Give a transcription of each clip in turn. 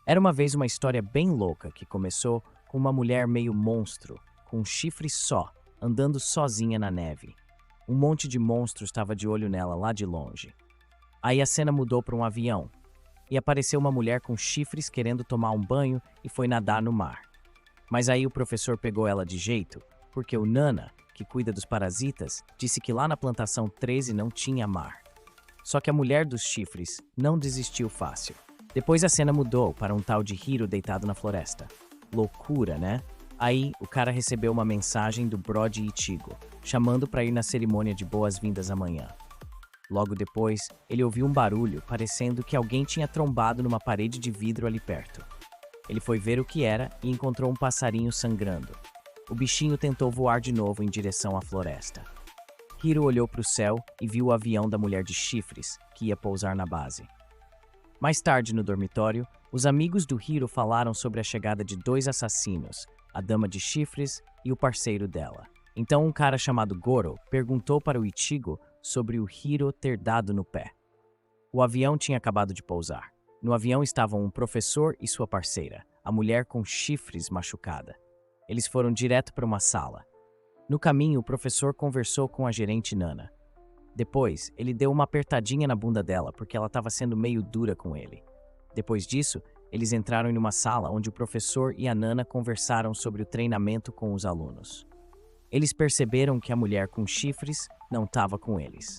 Era uma vez uma história bem louca que começou com uma mulher meio monstro, com um chifre só, andando sozinha na neve. Um monte de monstros estava de olho nela lá de longe. Aí a cena mudou para um avião, e apareceu uma mulher com chifres querendo tomar um banho e foi nadar no mar. Mas aí o professor pegou ela de jeito, porque o Nana, que cuida dos parasitas, disse que lá na plantação 13 não tinha mar. Só que a mulher dos chifres não desistiu fácil. Depois a cena mudou para um tal de Hiro deitado na floresta. Loucura, né? Aí o cara recebeu uma mensagem do Brody Ichigo, chamando para ir na cerimônia de boas-vindas amanhã. Logo depois, ele ouviu um barulho, parecendo que alguém tinha trombado numa parede de vidro ali perto. Ele foi ver o que era e encontrou um passarinho sangrando. O bichinho tentou voar de novo em direção à floresta. Hiro olhou para o céu e viu o avião da mulher de chifres, que ia pousar na base. Mais tarde, no dormitório, os amigos do Hiro falaram sobre a chegada de dois assassinos, a dama de chifres e o parceiro dela. Então um cara chamado Goro perguntou para o Ichigo sobre o Hiro ter dado no pé. O avião tinha acabado de pousar. No avião estavam um professor e sua parceira, a mulher com chifres machucada. Eles foram direto para uma sala. No caminho, o professor conversou com a gerente Nana. Depois, ele deu uma apertadinha na bunda dela porque ela estava sendo meio dura com ele. Depois disso, eles entraram em uma sala onde o professor e a Nana conversaram sobre o treinamento com os alunos. Eles perceberam que a mulher com chifres não estava com eles.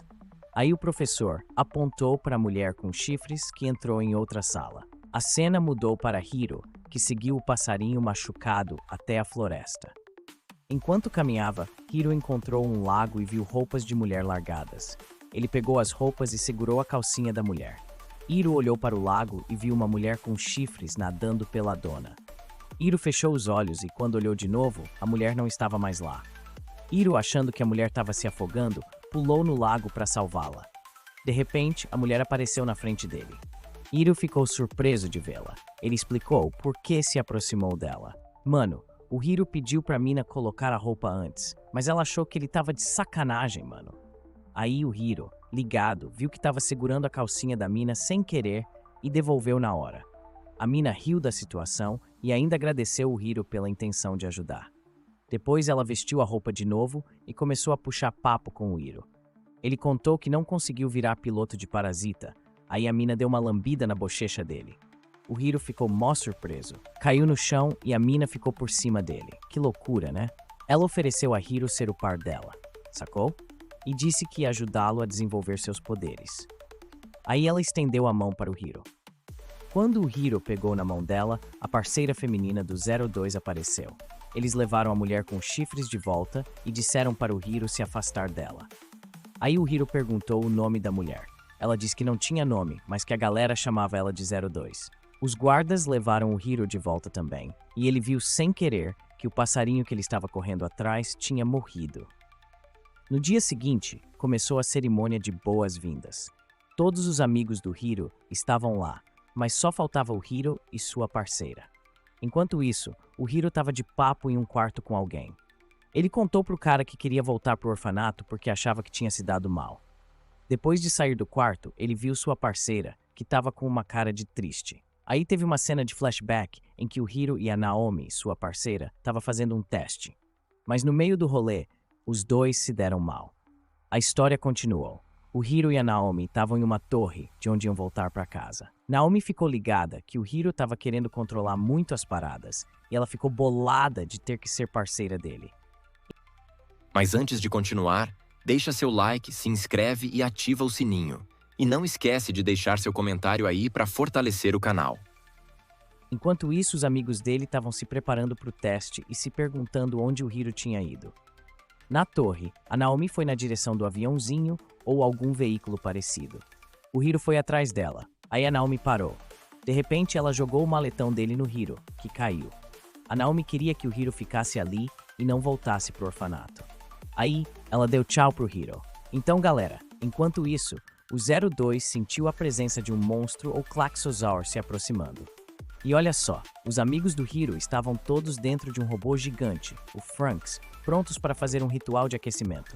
Aí o professor apontou para a mulher com chifres que entrou em outra sala. A cena mudou para Hiro, que seguiu o passarinho machucado até a floresta. Enquanto caminhava, Hiro encontrou um lago e viu roupas de mulher largadas. Ele pegou as roupas e segurou a calcinha da mulher. Hiro olhou para o lago e viu uma mulher com chifres nadando pela dona. Hiro fechou os olhos e, quando olhou de novo, a mulher não estava mais lá. Hiro, achando que a mulher estava se afogando, pulou no lago para salvá-la. De repente, a mulher apareceu na frente dele. Hiro ficou surpreso de vê-la. Ele explicou por que se aproximou dela. Mano, o Hiro pediu pra mina colocar a roupa antes, mas ela achou que ele tava de sacanagem, mano. Aí o Hiro, ligado, viu que tava segurando a calcinha da mina sem querer e devolveu na hora. A mina riu da situação e ainda agradeceu o Hiro pela intenção de ajudar. Depois ela vestiu a roupa de novo e começou a puxar papo com o Hiro. Ele contou que não conseguiu virar piloto de parasita, aí a mina deu uma lambida na bochecha dele. O Hiro ficou mó surpreso. Caiu no chão e a mina ficou por cima dele. Que loucura, né? Ela ofereceu a Hiro ser o par dela, sacou? E disse que ia ajudá-lo a desenvolver seus poderes. Aí ela estendeu a mão para o Hiro. Quando o Hiro pegou na mão dela, a parceira feminina do 02 apareceu. Eles levaram a mulher com chifres de volta e disseram para o Hiro se afastar dela. Aí o Hiro perguntou o nome da mulher. Ela disse que não tinha nome, mas que a galera chamava ela de 02. Os guardas levaram o Hiro de volta também, e ele viu sem querer que o passarinho que ele estava correndo atrás tinha morrido. No dia seguinte, começou a cerimônia de boas-vindas. Todos os amigos do Hiro estavam lá, mas só faltava o Hiro e sua parceira. Enquanto isso, o Hiro estava de papo em um quarto com alguém. Ele contou pro cara que queria voltar pro orfanato porque achava que tinha se dado mal. Depois de sair do quarto, ele viu sua parceira, que estava com uma cara de triste. Aí teve uma cena de flashback em que o Hiro e a Naomi, sua parceira, estavam fazendo um teste. Mas no meio do rolê, os dois se deram mal. A história continuou. O Hiro e a Naomi estavam em uma torre de onde iam voltar para casa. Naomi ficou ligada que o Hiro estava querendo controlar muito as paradas e ela ficou bolada de ter que ser parceira dele. Mas antes de continuar, deixa seu like, se inscreve e ativa o sininho. E não esquece de deixar seu comentário aí para fortalecer o canal. Enquanto isso, os amigos dele estavam se preparando para o teste e se perguntando onde o Hiro tinha ido. Na torre, a Naomi foi na direção do aviãozinho ou algum veículo parecido. O Hiro foi atrás dela. Aí a Naomi parou. De repente, ela jogou o maletão dele no Hiro, que caiu. A Naomi queria que o Hiro ficasse ali e não voltasse pro orfanato. Aí, ela deu tchau pro Hiro. Então, galera, enquanto isso, o 02 sentiu a presença de um monstro ou Klaxosaur se aproximando. E olha só, os amigos do Hiro estavam todos dentro de um robô gigante, o Franks, prontos para fazer um ritual de aquecimento.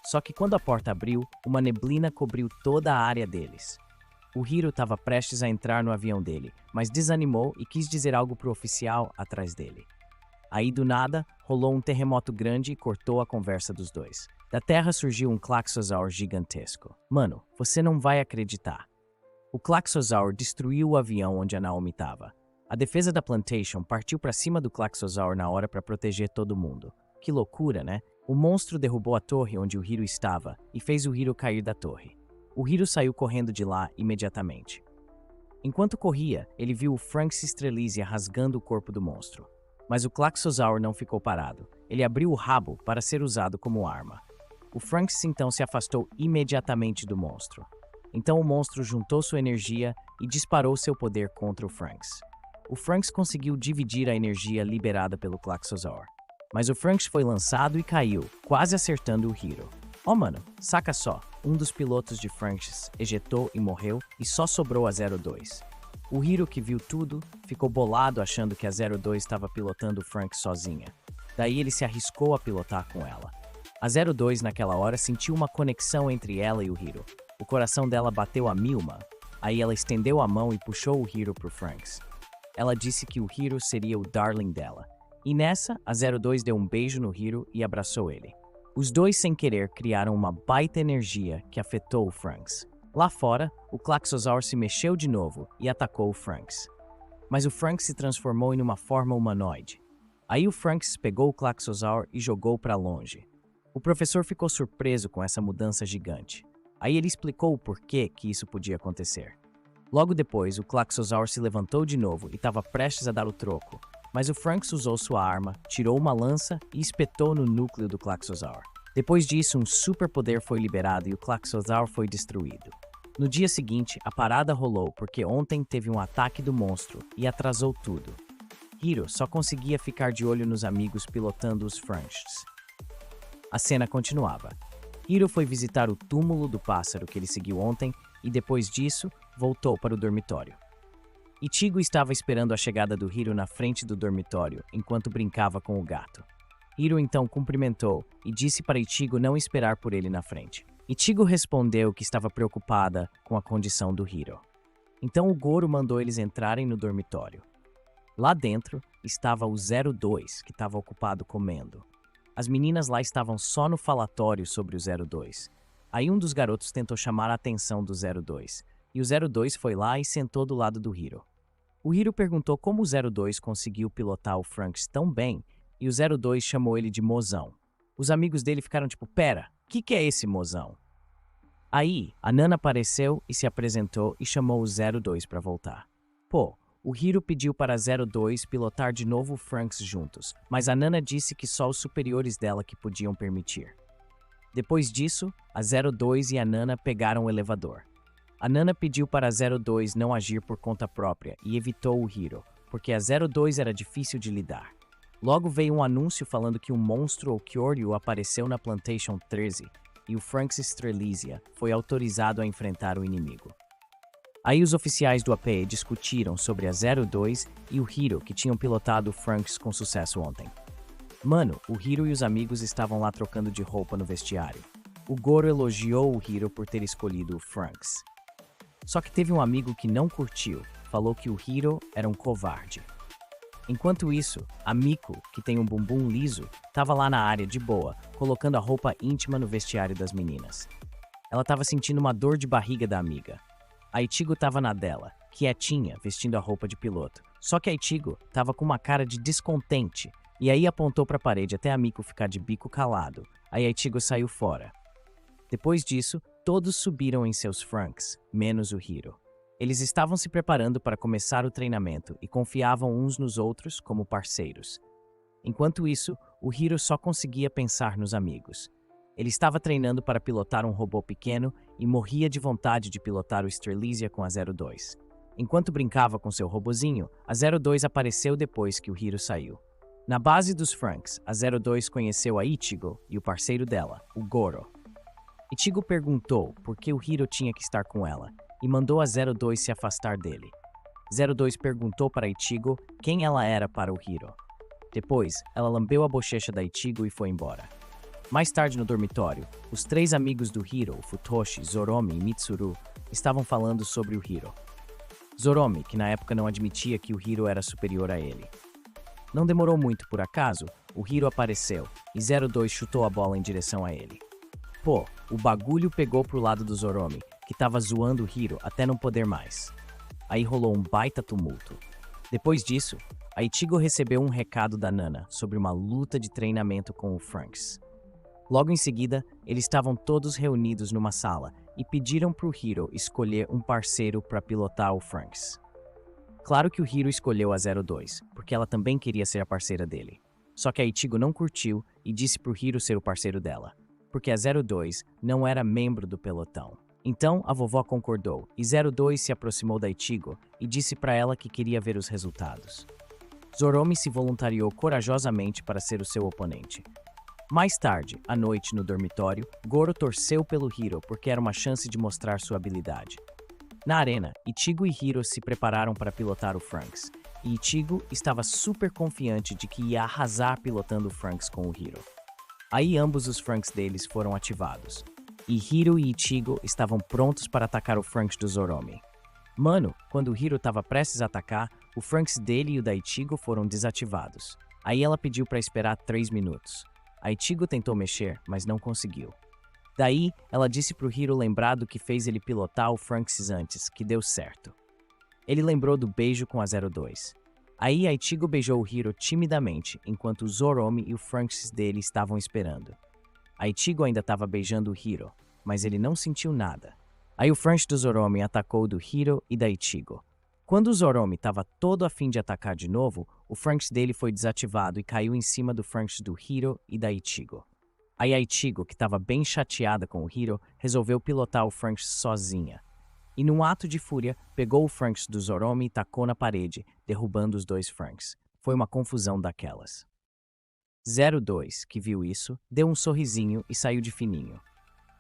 Só que quando a porta abriu, uma neblina cobriu toda a área deles. O Hiro estava prestes a entrar no avião dele, mas desanimou e quis dizer algo pro oficial atrás dele. Aí, do nada, rolou um terremoto grande e cortou a conversa dos dois. Da terra surgiu um Klaxosaur gigantesco. Mano, você não vai acreditar. O Klaxosaur destruiu o avião onde a Naomi estava. A defesa da Plantation partiu para cima do Klaxosaur na hora para proteger todo mundo. Que loucura, né? O monstro derrubou a torre onde o Hiro estava e fez o Hiro cair da torre. O Hiro saiu correndo de lá imediatamente. Enquanto corria, ele viu o Franks Strelizia rasgando o corpo do monstro. Mas o Klaxosaur não ficou parado. Ele abriu o rabo para ser usado como arma. O Franks então se afastou imediatamente do monstro. Então o monstro juntou sua energia e disparou seu poder contra o Franks. O Franks conseguiu dividir a energia liberada pelo Klaxosaur. Mas o Franks foi lançado e caiu, quase acertando o Hiro. Oh mano, saca só, um dos pilotos de Franks ejetou e morreu e só sobrou a 02. O Hiro, que viu tudo, ficou bolado achando que a 02 estava pilotando o Franks sozinha. Daí ele se arriscou a pilotar com ela. A 02 naquela hora sentiu uma conexão entre ela e o Hiro. O coração dela bateu a 1000, aí ela estendeu a mão e puxou o Hiro pro Franks. Ela disse que o Hiro seria o darling dela. E nessa, a 02 deu um beijo no Hiro e abraçou ele. Os dois, sem querer, criaram uma baita energia que afetou o Franks. Lá fora, o Klaxosaur se mexeu de novo e atacou o Franks. Mas o Franks se transformou em uma forma humanoide. Aí o Franks pegou o Klaxosaur e jogou para longe. O professor ficou surpreso com essa mudança gigante. Aí ele explicou o porquê que isso podia acontecer. Logo depois, o Klaxosaur se levantou de novo e estava prestes a dar o troco. Mas o Franks usou sua arma, tirou uma lança e espetou no núcleo do Klaxosaur. Depois disso, um superpoder foi liberado e o Klaxosaur foi destruído. No dia seguinte, a parada rolou porque ontem teve um ataque do monstro e atrasou tudo. Hiro só conseguia ficar de olho nos amigos pilotando os Franks. A cena continuava. Hiro foi visitar o túmulo do pássaro que ele seguiu ontem e depois disso, voltou para o dormitório. Ichigo estava esperando a chegada do Hiro na frente do dormitório enquanto brincava com o gato. Hiro então cumprimentou e disse para Ichigo não esperar por ele na frente. Ichigo respondeu que estava preocupada com a condição do Hiro. Então o Goro mandou eles entrarem no dormitório. Lá dentro estava o 02, que estava ocupado comendo. As meninas lá estavam só no falatório sobre o 02. Aí um dos garotos tentou chamar a atenção do 02, e o 02 foi lá e sentou do lado do Hiro. O Hiro perguntou como o 02 conseguiu pilotar o Franks tão bem, e o 02 chamou ele de mozão. Os amigos dele ficaram tipo, pera, o que é esse mozão? Aí, a Nana apareceu e se apresentou e chamou o 02 para voltar. Pô, o Hiro pediu para a 02 pilotar de novo o Franks juntos, mas a Nana disse que só os superiores dela que podiam permitir. Depois disso, a 02 e a Nana pegaram o elevador. A Nana pediu para a 02 não agir por conta própria e evitou o Hiro, porque a 02 era difícil de lidar. Logo veio um anúncio falando que um monstro ou Kyoryu apareceu na Plantation 13 e o Franks Strelizia foi autorizado a enfrentar o inimigo. Aí os oficiais do AP discutiram sobre a 02 e o Hiro que tinham pilotado o Franks com sucesso ontem. Mano, o Hiro e os amigos estavam lá trocando de roupa no vestiário. O Goro elogiou o Hiro por ter escolhido o Franks. Só que teve um amigo que não curtiu, falou que o Hiro era um covarde. Enquanto isso, a Miko, que tem um bumbum liso, estava lá na área de boa, colocando a roupa íntima no vestiário das meninas. Ela estava sentindo uma dor de barriga da amiga. A Ichigo estava na dela, quietinha, vestindo a roupa de piloto. Só que a Ichigo estava com uma cara de descontente, e aí apontou para a parede até a Miko ficar de bico calado. Aí a Ichigo saiu fora. Depois disso, todos subiram em seus Franks, menos o Hiro. Eles estavam se preparando para começar o treinamento e confiavam uns nos outros como parceiros. Enquanto isso, o Hiro só conseguia pensar nos amigos. Ele estava treinando para pilotar um robô pequeno e morria de vontade de pilotar o Strelizia com a 02. Enquanto brincava com seu robozinho, a 02 apareceu depois que o Hiro saiu. Na base dos Franks, a 02 conheceu a Ichigo e o parceiro dela, o Goro. Ichigo perguntou por que o Hiro tinha que estar com ela e mandou a 02 se afastar dele. 02 perguntou para Ichigo quem ela era para o Hiro. Depois, ela lambeu a bochecha da Ichigo e foi embora. Mais tarde no dormitório, os três amigos do Hiro, Futoshi, Zoromi e Mitsuru, estavam falando sobre o Hiro. Zoromi, que na época não admitia que o Hiro era superior a ele. Não demorou muito por acaso, o Hiro apareceu e 02 chutou a bola em direção a ele. Pô, o bagulho pegou pro lado do Zoromi, que tava zoando o Hiro até não poder mais. Aí rolou um baita tumulto. Depois disso, a Ichigo recebeu um recado da Nana sobre uma luta de treinamento com o Franks. Logo em seguida, eles estavam todos reunidos numa sala e pediram pro Hiro escolher um parceiro para pilotar o Franks. Claro que o Hiro escolheu a 02, porque ela também queria ser a parceira dele. Só que a Ichigo não curtiu e disse pro Hiro ser o parceiro dela, porque a 02 não era membro do pelotão. Então, a vovó concordou e 02 se aproximou da Ichigo e disse para ela que queria ver os resultados. Zoromi se voluntariou corajosamente para ser o seu oponente. Mais tarde, à noite no dormitório, Goro torceu pelo Hiro porque era uma chance de mostrar sua habilidade. Na arena, Ichigo e Hiro se prepararam para pilotar o Franks, e Ichigo estava super confiante de que ia arrasar pilotando o Franks com o Hiro. Aí ambos os Franks deles foram ativados, e Hiro e Ichigo estavam prontos para atacar o Franks do Zoromi. Mano, quando o Hiro estava prestes a atacar, o Franks dele e o da Ichigo foram desativados. Aí ela pediu para esperar 3 minutos. A Ichigo tentou mexer, mas não conseguiu. Daí, ela disse pro Hiro lembrar do que fez ele pilotar o Franks antes, que deu certo. Ele lembrou do beijo com a 02. Aí a Ichigo beijou o Hiro timidamente, enquanto o Zoromi e o Franks dele estavam esperando. A Ichigo ainda estava beijando o Hiro, mas ele não sentiu nada. Aí o Franks do Zoromi atacou do Hiro e da Ichigo. Quando o Zoromi estava todo a fim de atacar de novo, o Franks dele foi desativado e caiu em cima do Franks do Hiro e da Ichigo. Aí a Ichigo, que estava bem chateada com o Hiro, resolveu pilotar o Franks sozinha. E num ato de fúria, pegou o Franks do Zoromi e tacou na parede, derrubando os dois Franks. Foi uma confusão daquelas. 02, que viu isso, deu um sorrisinho e saiu de fininho.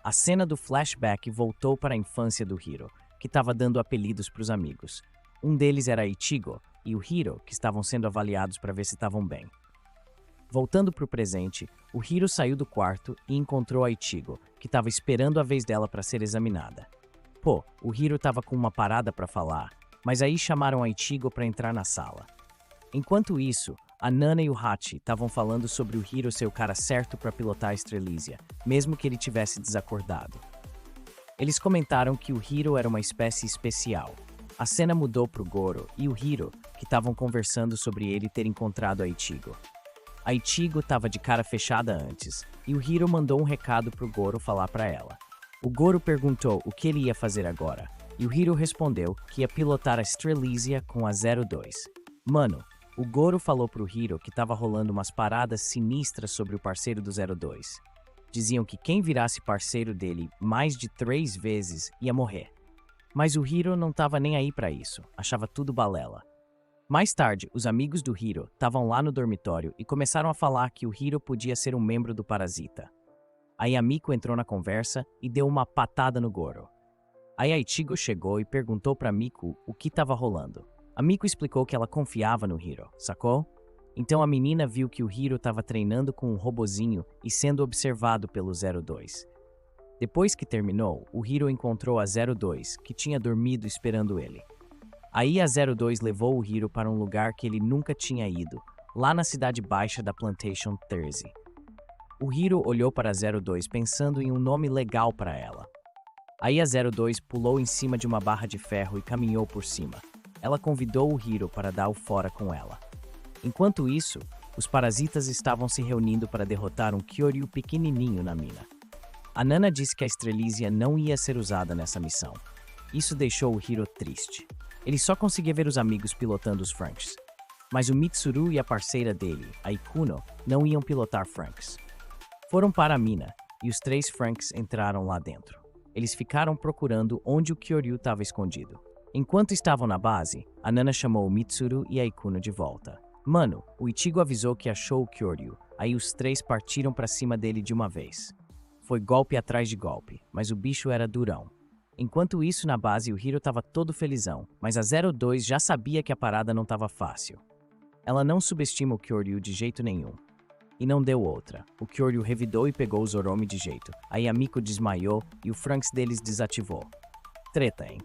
A cena do flashback voltou para a infância do Hiro, que estava dando apelidos para os amigos. Um deles era Ichigo e o Hiro, que estavam sendo avaliados para ver se estavam bem. Voltando para o presente, o Hiro saiu do quarto e encontrou a Ichigo, que estava esperando a vez dela para ser examinada. Pô, o Hiro estava com uma parada para falar, mas aí chamaram a Ichigo para entrar na sala. Enquanto isso, a Nana e o Hachi estavam falando sobre o Hiro ser o cara certo para pilotar a Strelizia, mesmo que ele tivesse desacordado. Eles comentaram que o Hiro era uma espécie especial. A cena mudou pro Goro e o Hiro, que estavam conversando sobre ele ter encontrado a Ichigo. A Ichigo estava de cara fechada antes, e o Hiro mandou um recado pro Goro falar para ela. O Goro perguntou o que ele ia fazer agora, e o Hiro respondeu que ia pilotar a Strelizia com a 02. Mano, o Goro falou pro Hiro que estava rolando umas paradas sinistras sobre o parceiro do 02. Diziam que quem virasse parceiro dele mais de 3 vezes ia morrer. Mas o Hiro não estava nem aí para isso, achava tudo balela. Mais tarde, os amigos do Hiro estavam lá no dormitório e começaram a falar que o Hiro podia ser um membro do Parasita. Aí a Miko entrou na conversa e deu uma patada no Goro. Aí a Ichigo chegou e perguntou para Miko o que estava rolando. A Miko explicou que ela confiava no Hiro, sacou? Então a menina viu que o Hiro estava treinando com um robozinho e sendo observado pelo 02. Depois que terminou, o Hiro encontrou a 02, que tinha dormido esperando ele. Aí a 02 levou o Hiro para um lugar que ele nunca tinha ido, lá na cidade baixa da Plantation Thursey. O Hiro olhou para a 02 pensando em um nome legal para ela. Aí a 02 pulou em cima de uma barra de ferro e caminhou por cima. Ela convidou o Hiro para dar o fora com ela. Enquanto isso, os parasitas estavam se reunindo para derrotar um Kyoryu pequenininho na mina. A Nana disse que a Strelizia não ia ser usada nessa missão. Isso deixou o Hiro triste. Ele só conseguia ver os amigos pilotando os Franks. Mas o Mitsuru e a parceira dele, a Ikuno, não iam pilotar Franks. Foram para a mina, e os 3 Franks entraram lá dentro. Eles ficaram procurando onde o Kyoryu estava escondido. Enquanto estavam na base, a Nana chamou o Mitsuru e a Ikuno de volta. Mano, o Ichigo avisou que achou o Kyoryu, aí os 3 partiram para cima dele de uma vez. Foi golpe atrás de golpe, mas o bicho era durão. Enquanto isso, na base, o Hiro estava todo felizão, mas a 02 já sabia que a parada não estava fácil. Ela não subestima o Kyoryu de jeito nenhum. E não deu outra. O Kyoryu revidou e pegou o Zoromi de jeito. Aí a Miko desmaiou e o Franks deles desativou. Treta, hein?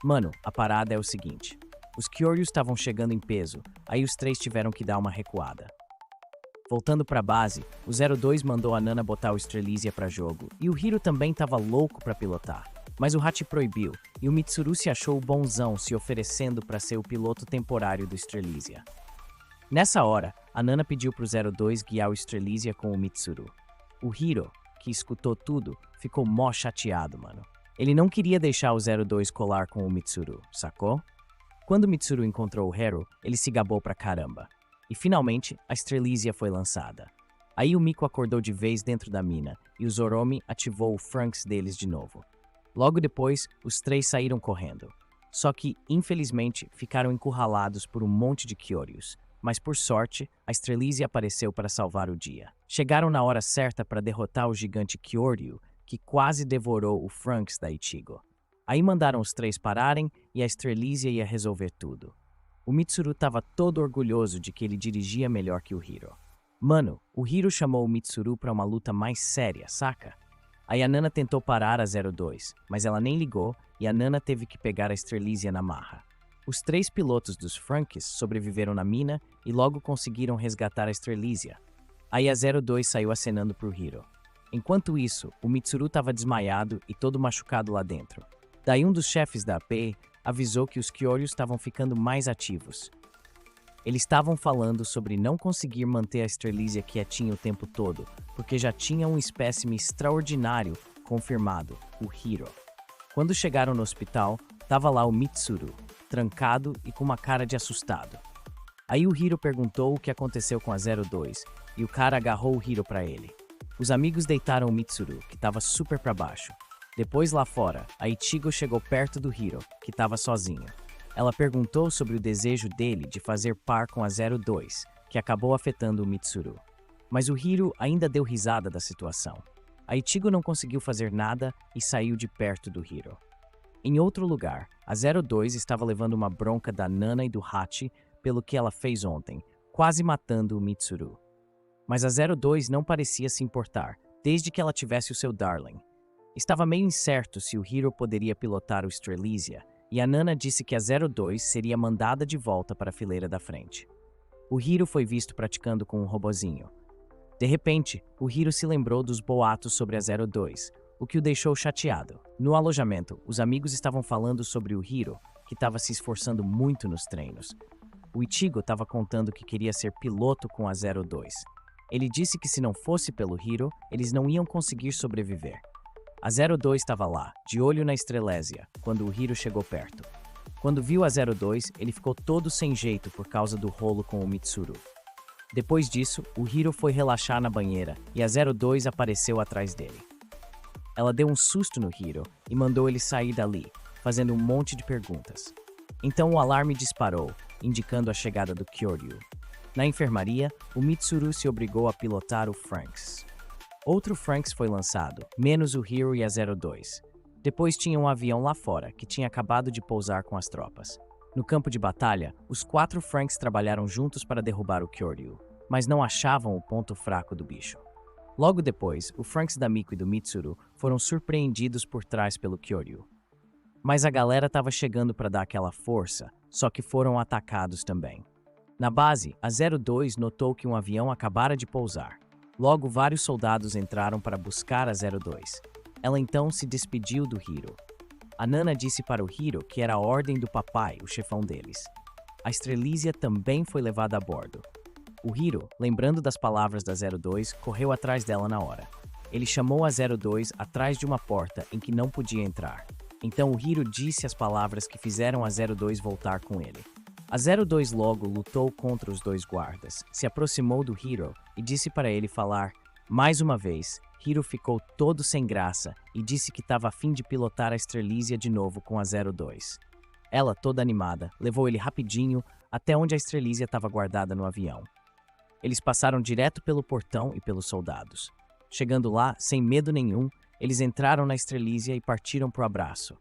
Mano, a parada é o seguinte. Os Kyoryus estavam chegando em peso, aí os três tiveram que dar uma recuada. Voltando pra base, o 02 mandou a Nana botar o Strelizia pra jogo, e o Hiro também tava louco pra pilotar. Mas o Hachi proibiu, e o Mitsuru se achou bonzão se oferecendo pra ser o piloto temporário do Strelizia. Nessa hora, a Nana pediu pro 02 guiar o Strelizia com o Mitsuru. O Hiro, que escutou tudo, ficou mó chateado, mano. Ele não queria deixar o 02 colar com o Mitsuru, sacou? Quando o Mitsuru encontrou o Hero, ele se gabou pra caramba. E finalmente, a Strelizia foi lançada. Aí o Miko acordou de vez dentro da mina, e o Zoromi ativou o Franks deles de novo. Logo depois, os três saíram correndo. Só que, infelizmente, ficaram encurralados por um monte de Kyoryus. Mas por sorte, a Strelizia apareceu para salvar o dia. Chegaram na hora certa para derrotar o gigante Kyoryu, que quase devorou o Franks da Ichigo. Aí mandaram os três pararem e a Strelizia ia resolver tudo. O Mitsuru estava todo orgulhoso de que ele dirigia melhor que o Hiro. Mano, o Hiro chamou o Mitsuru para uma luta mais séria, saca? Aí a Nana tentou parar a 02, mas ela nem ligou e a Nana teve que pegar a Strelizia na marra. Os três pilotos dos Franks sobreviveram na mina e logo conseguiram resgatar a Strelizia. Aí a 02 saiu acenando pro Hiro. Enquanto isso, o Mitsuru estava desmaiado e todo machucado lá dentro. Daí um dos chefes da AP avisou que os Kyoryus estavam ficando mais ativos. Eles estavam falando sobre não conseguir manter a Strelizia quietinha o tempo todo, porque já tinha um espécime extraordinário confirmado, o Hiro. Quando chegaram no hospital, tava lá o Mitsuru, trancado e com uma cara de assustado. Aí o Hiro perguntou o que aconteceu com a 02, e o cara agarrou o Hiro pra ele. Os amigos deitaram o Mitsuru, que tava super pra baixo. Depois, lá fora, a Ichigo chegou perto do Hiro, que estava sozinho. Ela perguntou sobre o desejo dele de fazer par com a 02, que acabou afetando o Mitsuru. Mas o Hiro ainda deu risada da situação. A Ichigo não conseguiu fazer nada e saiu de perto do Hiro. Em outro lugar, a 02 estava levando uma bronca da Nana e do Hachi pelo que ela fez ontem, quase matando o Mitsuru. Mas a 02 não parecia se importar, desde que ela tivesse o seu Darling. Estava meio incerto se o Hiro poderia pilotar o Strelizia, e a Nana disse que a 02 seria mandada de volta para a fileira da frente. O Hiro foi visto praticando com um robozinho. De repente, o Hiro se lembrou dos boatos sobre a 02, o que o deixou chateado. No alojamento, os amigos estavam falando sobre o Hiro, que estava se esforçando muito nos treinos. O Ichigo estava contando que queria ser piloto com a 02. Ele disse que se não fosse pelo Hiro, eles não iam conseguir sobreviver. A 02 estava lá, de olho na Strelizia, quando o Hiro chegou perto. Quando viu a 02, ele ficou todo sem jeito por causa do rolo com o Mitsuru. Depois disso, o Hiro foi relaxar na banheira e a 02 apareceu atrás dele. Ela deu um susto no Hiro e mandou ele sair dali, fazendo um monte de perguntas. Então o alarme disparou, indicando a chegada do Kyoryu. Na enfermaria, o Mitsuru se obrigou a pilotar o Franks. Outro Franks foi lançado, menos o Hiro e a 02. Depois tinha um avião lá fora, que tinha acabado de pousar com as tropas. No campo de batalha, os 4 Franks trabalharam juntos para derrubar o Kyoryu, mas não achavam o ponto fraco do bicho. Logo depois, o Franks da Miko e do Mitsuru foram surpreendidos por trás pelo Kyoryu. Mas a galera estava chegando para dar aquela força, só que foram atacados também. Na base, a 02 notou que um avião acabara de pousar. Logo, vários soldados entraram para buscar a 02. Ela então se despediu do Hiro. A Nana disse para o Hiro que era a ordem do papai, o chefão deles. A Strelizia também foi levada a bordo. O Hiro, lembrando das palavras da 02, correu atrás dela na hora. Ele chamou a 02 atrás de uma porta em que não podia entrar. Então o Hiro disse as palavras que fizeram a 02 voltar com ele. A 02 logo lutou contra os 2 guardas, se aproximou do Hiro e disse para ele falar. Mais uma vez, Hiro ficou todo sem graça e disse que estava a fim de pilotar a Strelizia de novo com a 02. Ela, toda animada, levou ele rapidinho até onde a Strelizia estava guardada no avião. Eles passaram direto pelo portão e pelos soldados. Chegando lá, sem medo nenhum, eles entraram na Strelizia e partiram pro abraço.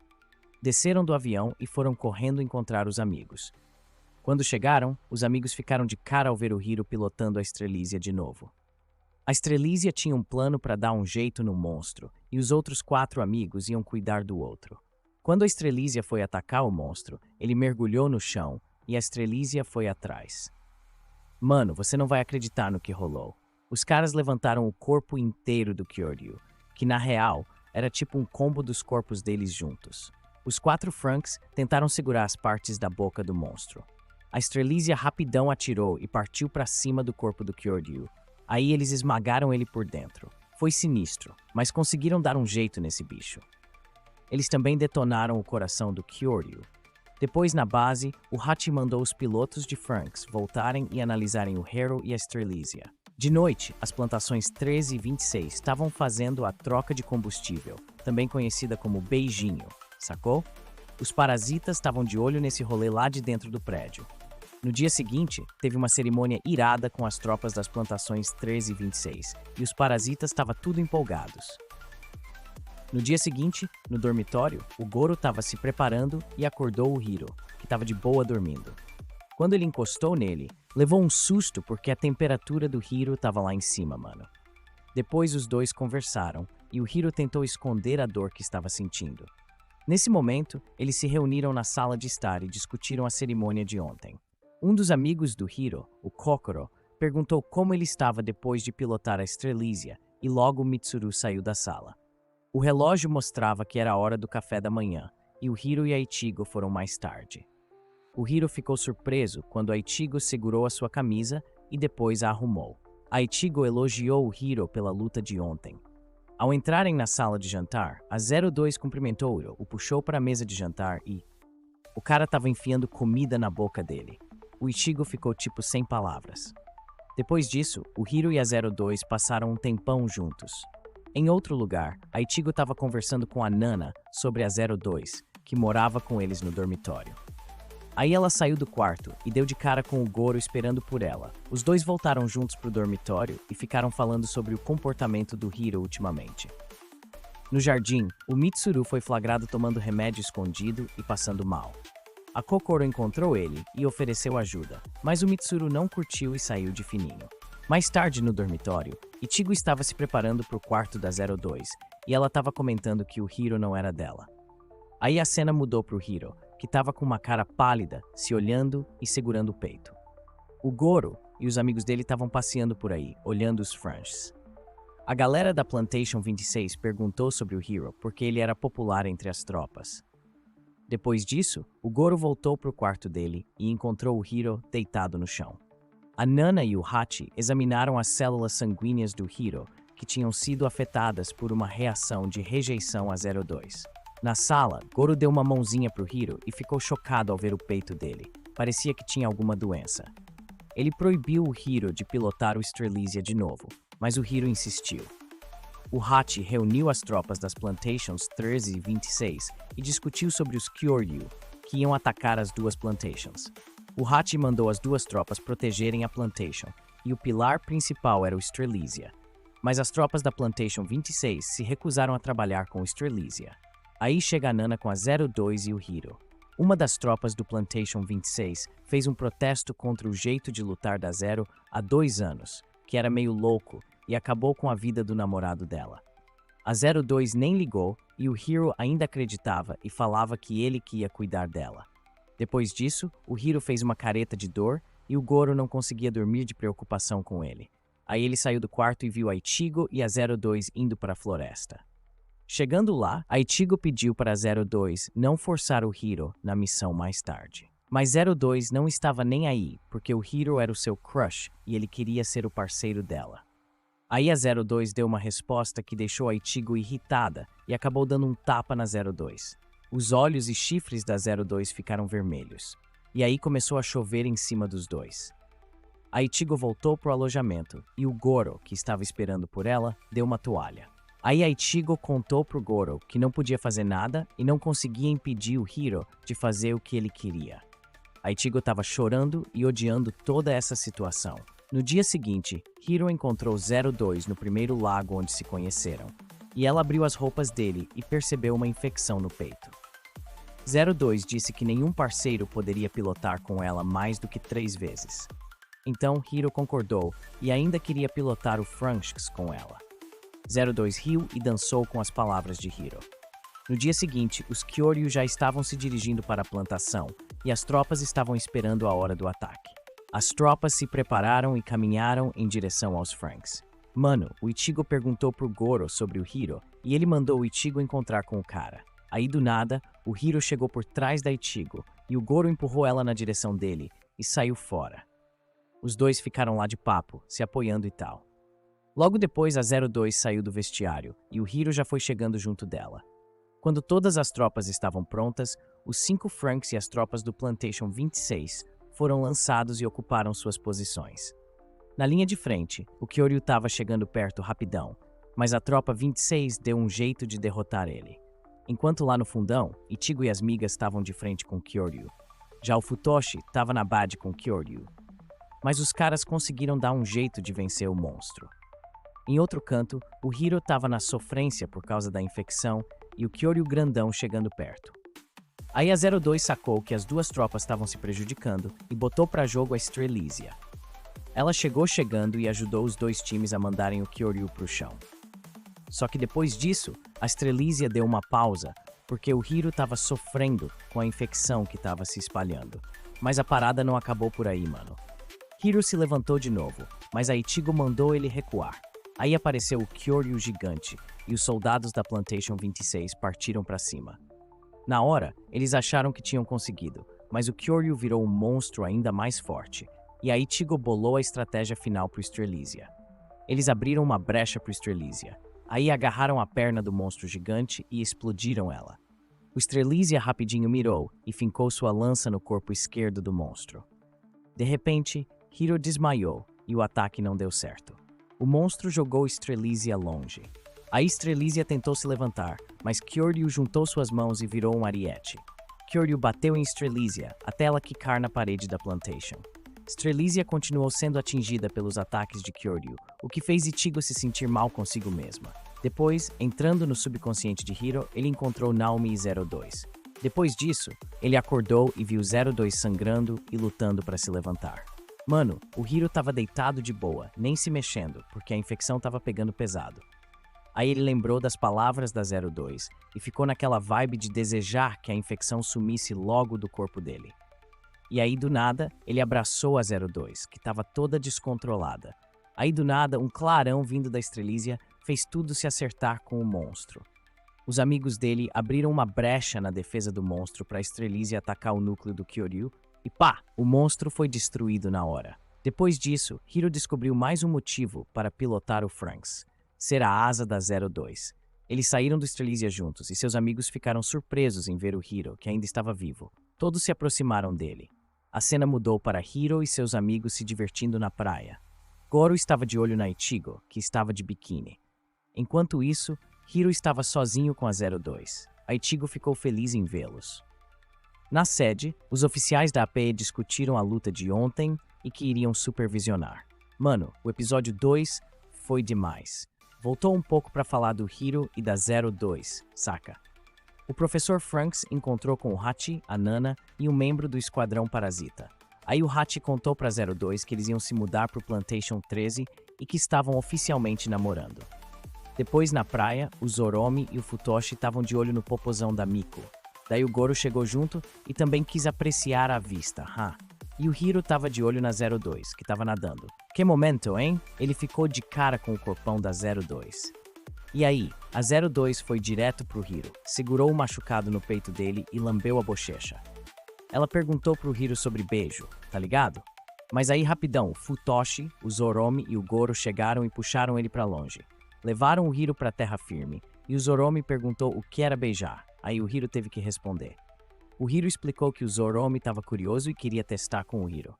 Desceram do avião e foram correndo encontrar os amigos. Quando chegaram, os amigos ficaram de cara ao ver o Hiro pilotando a Strelizia de novo. A Strelizia tinha um plano para dar um jeito no monstro, e os outros 4 amigos iam cuidar do outro. Quando a Estrelísia foi atacar o monstro, ele mergulhou no chão e a Estrelísia foi atrás. Mano, você não vai acreditar no que rolou. Os caras levantaram o corpo inteiro do Kyoryu, que na real era tipo um combo dos corpos deles juntos. Os 4 Franks tentaram segurar as partes da boca do monstro. A Estrelísia rapidão atirou e partiu para cima do corpo do Kyoryu. Aí eles esmagaram ele por dentro. Foi sinistro, mas conseguiram dar um jeito nesse bicho. Eles também detonaram o coração do Kyoryu. Depois, na base, o Hachi mandou os pilotos de Franks voltarem e analisarem o Hero e a Estrelísia. De noite, as plantações 13 e 26 estavam fazendo a troca de combustível, também conhecida como beijinho, sacou? Os parasitas estavam de olho nesse rolê lá de dentro do prédio. No dia seguinte, teve uma cerimônia irada com as tropas das plantações 13 e 26, e os parasitas estavam tudo empolgados. No dia seguinte, no dormitório, o Goro estava se preparando e acordou o Hiro, que estava de boa dormindo. Quando ele encostou nele, levou um susto porque a temperatura do Hiro estava lá em cima, mano. Depois os dois conversaram e o Hiro tentou esconder a dor que estava sentindo. Nesse momento, eles se reuniram na sala de estar e discutiram a cerimônia de ontem. Um dos amigos do Hiro, o Kokoro, perguntou como ele estava depois de pilotar a Estrelísia e logo Mitsuru saiu da sala. O relógio mostrava que era a hora do café da manhã e o Hiro e a Ichigo foram mais tarde. O Hiro ficou surpreso quando a Ichigo segurou a sua camisa e depois a arrumou. A Ichigo elogiou o Hiro pela luta de ontem. Ao entrarem na sala de jantar, a 02 cumprimentou-o, o puxou para a mesa de jantar e... O cara estava enfiando comida na boca dele. O Ichigo ficou tipo sem palavras. Depois disso, o Hiro e a 02 passaram um tempão juntos. Em outro lugar, a Ichigo estava conversando com a Nana sobre a 02, que morava com eles no dormitório. Aí ela saiu do quarto e deu de cara com o Goro esperando por ela. Os dois voltaram juntos pro dormitório e ficaram falando sobre o comportamento do Hiro ultimamente. No jardim, o Mitsuru foi flagrado tomando remédio escondido e passando mal. A Kokoro encontrou ele e ofereceu ajuda, mas o Mitsuru não curtiu e saiu de fininho. Mais tarde no dormitório, Ichigo estava se preparando pro quarto da 02 e ela estava comentando que o Hiro não era dela. Aí a cena mudou pro Hiro, que estava com uma cara pálida, se olhando e segurando o peito. O Goro e os amigos dele estavam passeando por aí, olhando os Franks. A galera da Plantation 26 perguntou sobre o Hiro porque ele era popular entre as tropas. Depois disso, o Goro voltou para o quarto dele e encontrou o Hiro deitado no chão. A Nana e o Hachi examinaram as células sanguíneas do Hiro, que tinham sido afetadas por uma reação de rejeição a 02. Na sala, Goro deu uma mãozinha pro Hiro e ficou chocado ao ver o peito dele. Parecia que tinha alguma doença. Ele proibiu o Hiro de pilotar o Estrelísia de novo, mas o Hiro insistiu. O Hachi reuniu as tropas das Plantations 13 e 26 e discutiu sobre os Kyoryu, que iam atacar as duas Plantations. O Hachi mandou as duas tropas protegerem a Plantation, e o pilar principal era o Estrelísia. Mas as tropas da Plantation 26 se recusaram a trabalhar com o Estrelísia. Aí chega a Nana com a 02 e o Hiro. Uma das tropas do Plantation 26 fez um protesto contra o jeito de lutar da Zero há 2 anos, que era meio louco e acabou com a vida do namorado dela. A 02 nem ligou e o Hiro ainda acreditava e falava que ele que ia cuidar dela. Depois disso, o Hiro fez uma careta de dor e o Goro não conseguia dormir de preocupação com ele. Aí ele saiu do quarto e viu a Ichigo e a 02 indo para a floresta. Chegando lá, a Ichigo pediu para a 02 não forçar o Hiro na missão mais tarde. Mas 02 não estava nem aí, porque o Hiro era o seu crush e ele queria ser o parceiro dela. Aí a 02 deu uma resposta que deixou a Ichigo irritada e acabou dando um tapa na 02. Os olhos e chifres da 02 ficaram vermelhos. E aí começou a chover em cima dos dois. A Ichigo voltou pro alojamento e o Goro, que estava esperando por ela, deu uma toalha. Aí a Ichigo contou pro Goro que não podia fazer nada e não conseguia impedir o Hiro de fazer o que ele queria. A Ichigo estava chorando e odiando toda essa situação. No dia seguinte, Hiro encontrou 02 no primeiro lago onde se conheceram. E ela abriu as roupas dele e percebeu uma infecção no peito. 02 disse que nenhum parceiro poderia pilotar com ela mais do que 3 vezes. Então Hiro concordou e ainda queria pilotar o Franks com ela. 02 riu e dançou com as palavras de Hiro. No dia seguinte, os Kyoryu já estavam se dirigindo para a plantação e as tropas estavam esperando a hora do ataque. As tropas se prepararam e caminharam em direção aos Franks. Mano, o Ichigo perguntou pro Goro sobre o Hiro e ele mandou o Ichigo encontrar com o cara. Aí do nada, o Hiro chegou por trás da Ichigo e o Goro empurrou ela na direção dele e saiu fora. Os dois ficaram lá de papo, se apoiando e tal. Logo depois, a 02 saiu do vestiário e o Hiro já foi chegando junto dela. Quando todas as tropas estavam prontas, os 5 Franks e as tropas do Plantation 26 foram lançados e ocuparam suas posições. Na linha de frente, o Kyoryu estava chegando perto rapidão, mas a tropa 26 deu um jeito de derrotar ele. Enquanto lá no fundão, Ichigo e as migas estavam de frente com Kyoryu. Já o Futoshi estava na bad com Kyoryu. Mas os caras conseguiram dar um jeito de vencer o monstro. Em outro canto, o Hiro estava na sofrência por causa da infecção e o Kyoryu grandão chegando perto. Aí a 02 sacou que as duas tropas estavam se prejudicando e botou pra jogo a Strelizia. Ela chegou chegando e ajudou os dois times a mandarem o Kyoryu pro chão. Só que depois disso, a Strelizia deu uma pausa porque o Hiro estava sofrendo com a infecção que estava se espalhando. Mas a parada não acabou por aí, mano. Hiro se levantou de novo, mas a Ichigo mandou ele recuar. Aí apareceu o Kyoryu gigante e os soldados da Plantation 26 partiram para cima. Na hora, eles acharam que tinham conseguido, mas o Kyoryu virou um monstro ainda mais forte, e a Ichigo bolou a estratégia final pro Strelizia. Eles abriram uma brecha pro Strelizia, aí agarraram a perna do monstro gigante e explodiram ela. O Strelizia rapidinho mirou e fincou sua lança no corpo esquerdo do monstro. De repente, Hiro desmaiou e o ataque não deu certo. O monstro jogou Strelizia longe. A Strelizia tentou se levantar, mas Kyoryu juntou suas mãos e virou um ariete. Kyoryu bateu em Strelizia até ela quicar na parede da Plantation. Strelizia continuou sendo atingida pelos ataques de Kyoryu, o que fez Ichigo se sentir mal consigo mesma. Depois, entrando no subconsciente de Hiro, ele encontrou Naomi e 02. Depois disso, ele acordou e viu 02 sangrando e lutando para se levantar. Mano, o Hiro tava deitado de boa, nem se mexendo, porque a infecção tava pegando pesado. Aí ele lembrou das palavras da 02 e ficou naquela vibe de desejar que a infecção sumisse logo do corpo dele. E aí, do nada, ele abraçou a 02, que tava toda descontrolada. Aí, do nada, um clarão vindo da Strelizia fez tudo se acertar com o monstro. Os amigos dele abriram uma brecha na defesa do monstro para a Strelizia atacar o núcleo do Kyoryu, e pá, o monstro foi destruído na hora. Depois disso, Hiro descobriu mais um motivo para pilotar o Franks, ser a asa da 02. Eles saíram do Strelizia juntos e seus amigos ficaram surpresos em ver o Hiro, que ainda estava vivo. Todos se aproximaram dele. A cena mudou para Hiro e seus amigos se divertindo na praia. Goro estava de olho na Ichigo, que estava de biquíni. Enquanto isso, Hiro estava sozinho com a 02. A Ichigo ficou feliz em vê-los. Na sede, os oficiais da APE discutiram a luta de ontem e que iriam supervisionar. Mano, o episódio 2 foi demais. Voltou um pouco para falar do Hiro e da 02, saca? O professor Franks encontrou com o Hachi, a Nana e um membro do Esquadrão Parasita. Aí o Hachi contou para 02 que eles iam se mudar para o Plantation 13 e que estavam oficialmente namorando. Depois, na praia, o Zoromi e o Futoshi estavam de olho no popozão da Miko. Daí o Goro chegou junto e também quis apreciar a vista, E o Hiro tava de olho na 02, que tava nadando. Que momento, hein? Ele ficou de cara com o corpão da 02. E aí, a 02 foi direto pro Hiro, segurou o machucado no peito dele e lambeu a bochecha. Ela perguntou pro Hiro sobre beijo, tá ligado? Mas aí rapidão, o Futoshi, o Zoromi e o Goro chegaram e puxaram ele pra longe. Levaram o Hiro pra terra firme, e o Zoromi perguntou o que era beijar. Aí o Hiro teve que responder. O Hiro explicou que o Zoromi estava curioso e queria testar com o Hiro.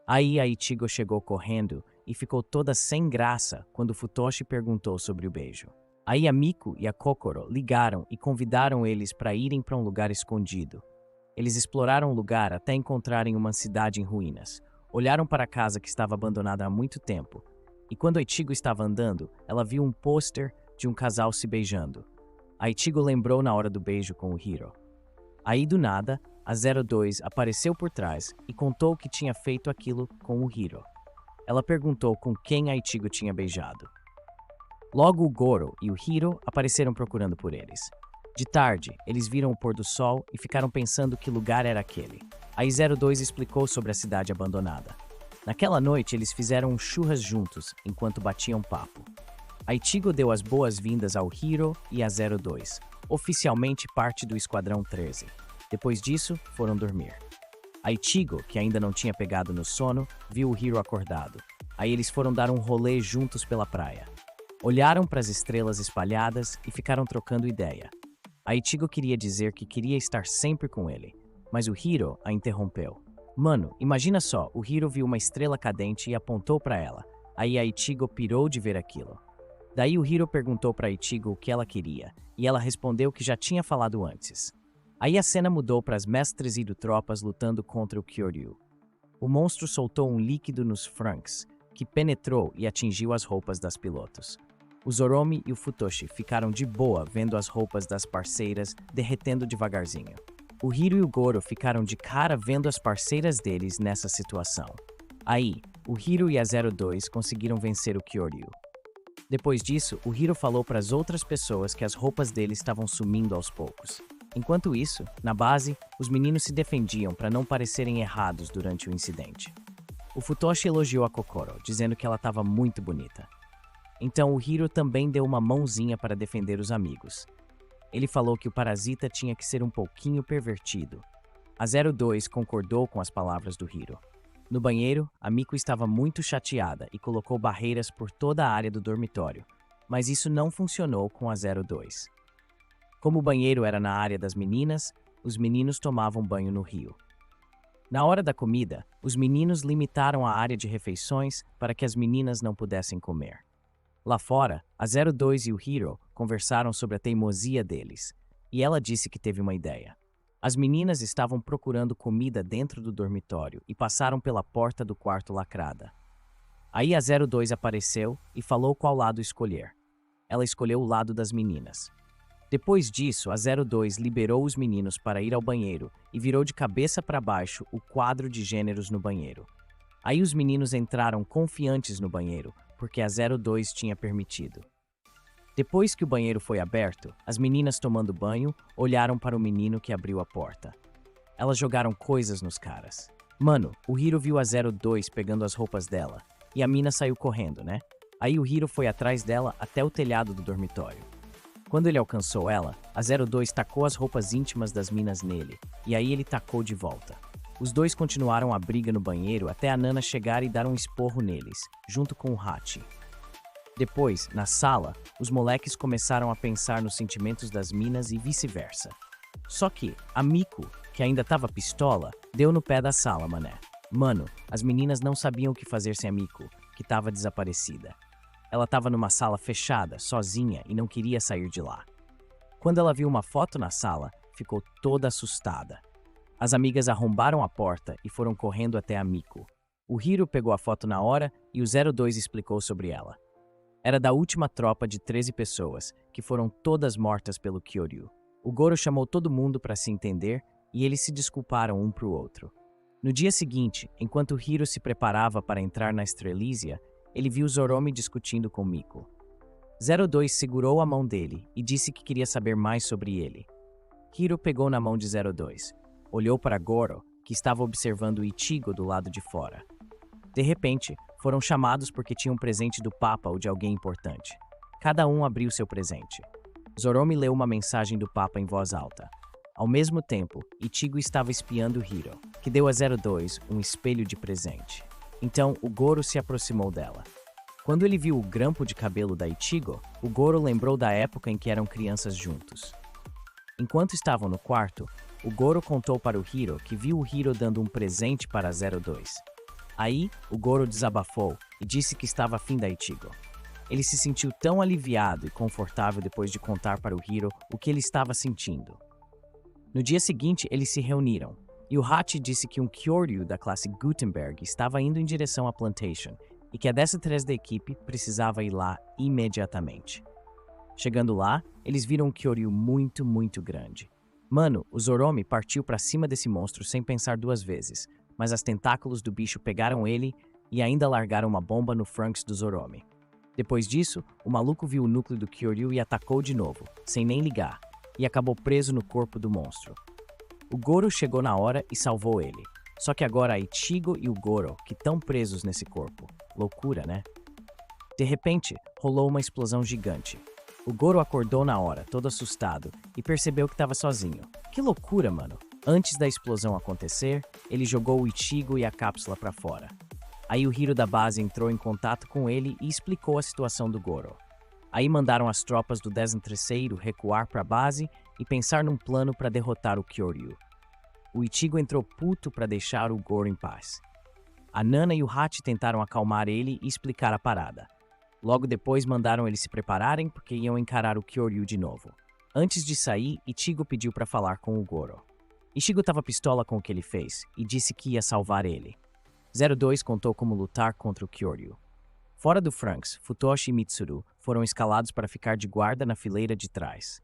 Aí a Ichigo chegou correndo e ficou toda sem graça quando o Futoshi perguntou sobre o beijo. Aí a Miko e a Kokoro ligaram e convidaram eles para irem para um lugar escondido. Eles exploraram o lugar até encontrarem uma cidade em ruínas. Olharam para a casa que estava abandonada há muito tempo. E quando a Ichigo estava andando, ela viu um pôster de um casal se beijando. A Ichigo lembrou na hora do beijo com o Hiro. Aí, do nada, a 02 apareceu por trás e contou que tinha feito aquilo com o Hiro. Ela perguntou com quem a Ichigo tinha beijado. Logo, o Goro e o Hiro apareceram procurando por eles. De tarde, eles viram o pôr do sol e ficaram pensando que lugar era aquele. Aí 02 explicou sobre a cidade abandonada. Naquela noite, eles fizeram um churras juntos, enquanto batiam papo. A Ichigo deu as boas-vindas ao Hiro e a 02, oficialmente parte do Esquadrão 13. Depois disso, foram dormir. A Ichigo, que ainda não tinha pegado no sono, viu o Hiro acordado. Aí eles foram dar um rolê juntos pela praia. Olharam para as estrelas espalhadas e ficaram trocando ideia. A Ichigo queria dizer que queria estar sempre com ele, mas o Hiro a interrompeu. Mano, imagina só, o Hiro viu uma estrela cadente e apontou para ela. Aí a Ichigo pirou de ver aquilo. Daí o Hiro perguntou para Ichigo o que ela queria, e ela respondeu que já tinha falado antes. Aí a cena mudou para as mestres e tropas lutando contra o Kyoryu. O monstro soltou um líquido nos Franks, que penetrou e atingiu as roupas das pilotos. O Zoromi e o Futoshi ficaram de boa vendo as roupas das parceiras derretendo devagarzinho. O Hiro e o Goro ficaram de cara vendo as parceiras deles nessa situação. Aí, o Hiro e a 02 conseguiram vencer o Kyoryu. Depois disso, o Hiro falou para as outras pessoas que as roupas deles estavam sumindo aos poucos. Enquanto isso, na base, os meninos se defendiam para não parecerem errados durante o incidente. O Futoshi elogiou a Kokoro, dizendo que ela estava muito bonita. Então o Hiro também deu uma mãozinha para defender os amigos. Ele falou que o parasita tinha que ser um pouquinho pervertido. A 02 concordou com as palavras do Hiro. No banheiro, a Miko estava muito chateada e colocou barreiras por toda a área do dormitório, mas isso não funcionou com a 02. Como o banheiro era na área das meninas, os meninos tomavam banho no rio. Na hora da comida, os meninos limitaram a área de refeições para que as meninas não pudessem comer. Lá fora, a 02 e o Hiro conversaram sobre a teimosia deles, e ela disse que teve uma ideia. As meninas estavam procurando comida dentro do dormitório e passaram pela porta do quarto lacrada. Aí a 02 apareceu e falou qual lado escolher. Ela escolheu o lado das meninas. Depois disso, a 02 liberou os meninos para ir ao banheiro e virou de cabeça para baixo o quadro de gêneros no banheiro. Aí os meninos entraram confiantes no banheiro, porque a 02 tinha permitido. Depois que o banheiro foi aberto, as meninas tomando banho olharam para o menino que abriu a porta. Elas jogaram coisas nos caras. Mano, o Hiro viu a 02 pegando as roupas dela, e a mina saiu correndo, né? Aí o Hiro foi atrás dela até o telhado do dormitório. Quando ele alcançou ela, a 02 tacou as roupas íntimas das minas nele, e aí ele tacou de volta. Os dois continuaram a briga no banheiro até a Nana chegar e dar um esporro neles, junto com o Hachi. Depois, na sala, os moleques começaram a pensar nos sentimentos das minas e vice-versa. Só que a Miko, que ainda tava pistola, deu no pé da sala, mané. Mano, as meninas não sabiam o que fazer sem a Miko, que tava desaparecida. Ela tava numa sala fechada, sozinha, e não queria sair de lá. Quando ela viu uma foto na sala, ficou toda assustada. As amigas arrombaram a porta e foram correndo até a Miko. O Hiro pegou a foto na hora e o 02 explicou sobre ela. Era da última tropa de 13 pessoas, que foram todas mortas pelo Kyoryu. O Goro chamou todo mundo para se entender e eles se desculparam um pro outro. No dia seguinte, enquanto o Hiro se preparava para entrar na Estrelísia, ele viu Zoromi discutindo com Miko. 02 segurou a mão dele e disse que queria saber mais sobre ele. Hiro pegou na mão de 02. Olhou para Goro, que estava observando Ichigo do lado de fora. De repente, foram chamados porque tinham um presente do Papa ou de alguém importante. Cada um abriu seu presente. Zoromi leu uma mensagem do Papa em voz alta. Ao mesmo tempo, Ichigo estava espiando Hiro, que deu a 02 um espelho de presente. Então, o Goro se aproximou dela. Quando ele viu o grampo de cabelo da Ichigo, o Goro lembrou da época em que eram crianças juntos. Enquanto estavam no quarto, o Goro contou para o Hiro que viu o Hiro dando um presente para a 02. Aí, o Goro desabafou e disse que estava afim da Ichigo. Ele se sentiu tão aliviado e confortável depois de contar para o Hiro o que ele estava sentindo. No dia seguinte, eles se reuniram, e o Hachi disse que um Kyoryu da classe Gutenberg estava indo em direção à Plantation e que a 13ª da equipe precisava ir lá imediatamente. Chegando lá, eles viram um Kyoryu muito grande. Mano, o Zoromi partiu para cima desse monstro sem pensar duas vezes, mas as tentáculos do bicho pegaram ele e ainda largaram uma bomba no Franks do Zoromi. Depois disso, o maluco viu o núcleo do Kyoryu e atacou de novo, sem nem ligar. e acabou preso no corpo do monstro. O Goro chegou na hora e salvou ele. Só que agora a Ichigo e o Goro, que estão presos nesse corpo. Loucura, né? De repente, rolou uma explosão gigante. O Goro acordou na hora, todo assustado, e percebeu que estava sozinho. Que loucura, mano! Antes da explosão acontecer, ele jogou o Ichigo e a cápsula para fora. Aí o Hiro da base entrou em contato com ele e explicou a situação do Goro. Aí mandaram as tropas do 13º recuar para a base e pensar num plano para derrotar o Kyoryu. O Ichigo entrou puto para deixar o Goro em paz. A Nana e o Hachi tentaram acalmar ele e explicar a parada. Logo depois mandaram eles se prepararem porque iam encarar o Kyoryu de novo. Antes de sair, Ichigo pediu para falar com o Goro. Ichigo estava pistola com o que ele fez e disse que ia salvar ele. 02 contou como lutar contra o Kyoryu. Fora do Franks, Futoshi e Mitsuru foram escalados para ficar de guarda na fileira de trás.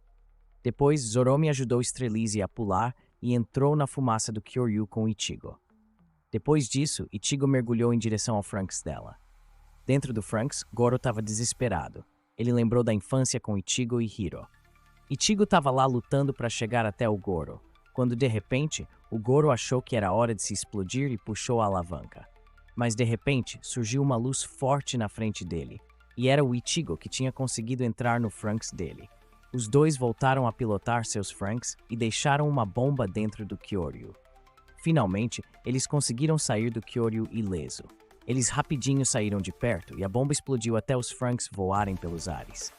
Depois, Zoromi ajudou Strelitzia a pular e entrou na fumaça do Kyoryu com Ichigo. Depois disso, Ichigo mergulhou em direção ao Franks dela. Dentro do Franks, Goro estava desesperado. Ele lembrou da infância com Ichigo e Hiro. Ichigo estava lá lutando para chegar até o Goro, quando de repente, o Goro achou que era hora de se explodir e puxou a alavanca. Mas de repente, surgiu uma luz forte na frente dele, e era o Ichigo que tinha conseguido entrar no Franks dele. Os dois voltaram a pilotar seus Franks e deixaram uma bomba dentro do Kyoryu. Finalmente, eles conseguiram sair do Kyoryu ileso. Eles rapidinho saíram de perto e a bomba explodiu até os Franks voarem pelos ares.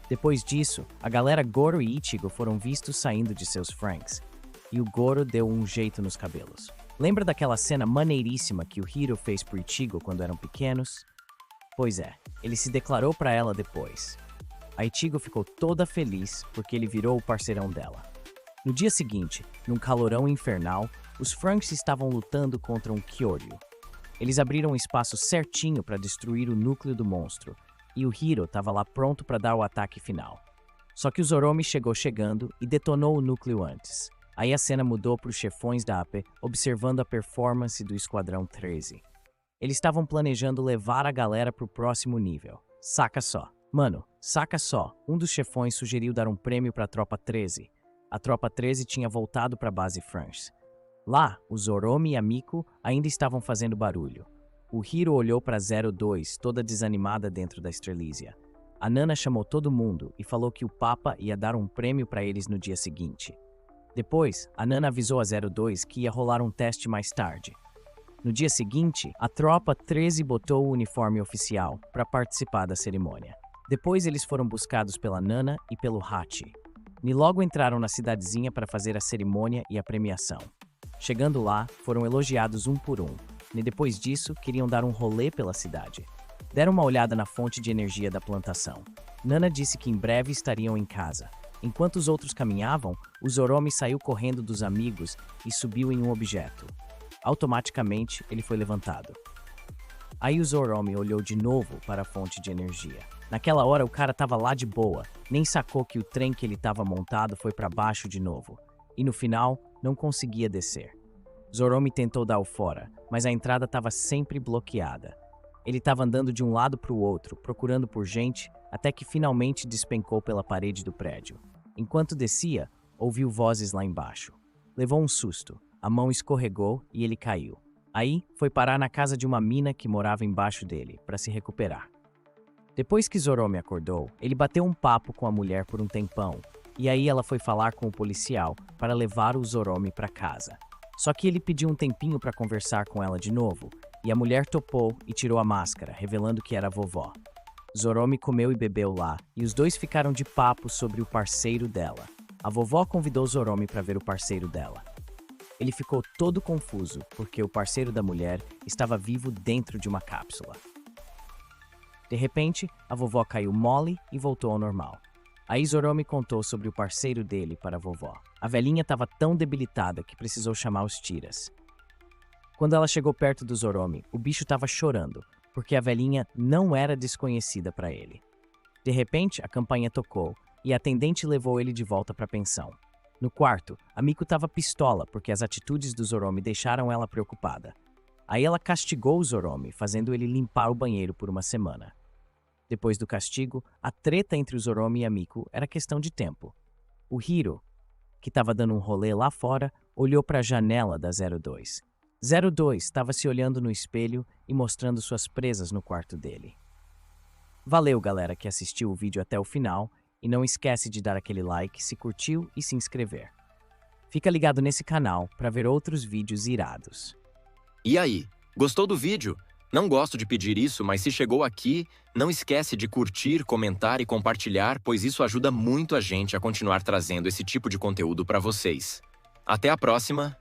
Depois disso, a galera Goro e Ichigo foram vistos saindo de seus Franks, e o Goro deu um jeito nos cabelos. Lembra daquela cena maneiríssima que o Hiro fez pro Ichigo quando eram pequenos? Pois é, ele se declarou pra ela depois. A Ichigo ficou toda feliz porque ele virou o parceirão dela. No dia seguinte, num calorão infernal, os Franks estavam lutando contra um Kyoryu. Eles abriram um espaço certinho para destruir o núcleo do monstro, e o Hiro estava lá pronto para dar o ataque final. Só que o Zoromi chegou chegando e detonou o núcleo antes. Aí a cena mudou para os chefões da AP, observando a performance do Esquadrão 13. Eles estavam planejando levar a galera para o próximo nível. Saca só. Mano, saca só. Um dos chefões sugeriu dar um prêmio para a Tropa 13. A Tropa 13 tinha voltado para a base Franks. Lá, o Zoromi e a Miko ainda estavam fazendo barulho. O Hiro olhou para 02, toda desanimada dentro da Strelitzia. A Nana chamou todo mundo e falou que o Papa ia dar um prêmio para eles no dia seguinte. Depois, a Nana avisou a 02 que ia rolar um teste mais tarde. No dia seguinte, a Tropa 13 botou o uniforme oficial para participar da cerimônia. Depois eles foram buscados pela Nana e pelo Hachi. E logo entraram na cidadezinha para fazer a cerimônia e a premiação. Chegando lá, foram elogiados um por um. E depois disso, queriam dar um rolê pela cidade. Deram uma olhada na fonte de energia da plantação. Nana disse que em breve estariam em casa. Enquanto os outros caminhavam, o Zoromi saiu correndo dos amigos e subiu em um objeto. Automaticamente, ele foi levantado. Aí o Zoromi olhou de novo para a fonte de energia. Naquela hora, o cara estava lá de boa, nem sacou que o trem que ele estava montado foi para baixo de novo. E no final, não conseguia descer. Zoromi tentou dar o fora, mas a entrada estava sempre bloqueada. Ele estava andando de um lado para o outro, procurando por gente, até que finalmente despencou pela parede do prédio. Enquanto descia, ouviu vozes lá embaixo. Levou um susto, a mão escorregou e ele caiu. Aí, foi parar na casa de uma mina que morava embaixo dele, para se recuperar. Depois que Zoromi acordou, ele bateu um papo com a mulher por um tempão, e aí ela foi falar com o policial para levar o Zoromi para casa. Só que ele pediu um tempinho para conversar com ela de novo, e a mulher topou e tirou a máscara, revelando que era a vovó. Zoromi comeu e bebeu lá, e os dois ficaram de papo sobre o parceiro dela. A vovó convidou Zoromi para ver o parceiro dela. Ele ficou todo confuso, porque o parceiro da mulher estava vivo dentro de uma cápsula. De repente, a vovó caiu mole e voltou ao normal. Aí Zoromi contou sobre o parceiro dele para a vovó. A velhinha estava tão debilitada que precisou chamar os tiras. Quando ela chegou perto do Zoromi, o bicho estava chorando, porque a velhinha não era desconhecida para ele. De repente, a campainha tocou e a atendente levou ele de volta para a pensão. No quarto, a Miko estava pistola porque as atitudes do Zoromi deixaram ela preocupada. Aí ela castigou o Zoromi, fazendo ele limpar o banheiro por uma semana. Depois do castigo, a treta entre o Zoromi e a Miko era questão de tempo. O Hiro, que estava dando um rolê lá fora, olhou para a janela da 02. 02 estava se olhando no espelho e mostrando suas presas no quarto dele. Valeu, galera, que assistiu o vídeo até o final, e não esquece de dar aquele like se curtiu e se inscrever. Fica ligado nesse canal para ver outros vídeos irados. E aí, gostou do vídeo? Não gosto de pedir isso, mas se chegou aqui, não esquece de curtir, comentar e compartilhar, pois isso ajuda muito a gente a continuar trazendo esse tipo de conteúdo para vocês. Até a próxima!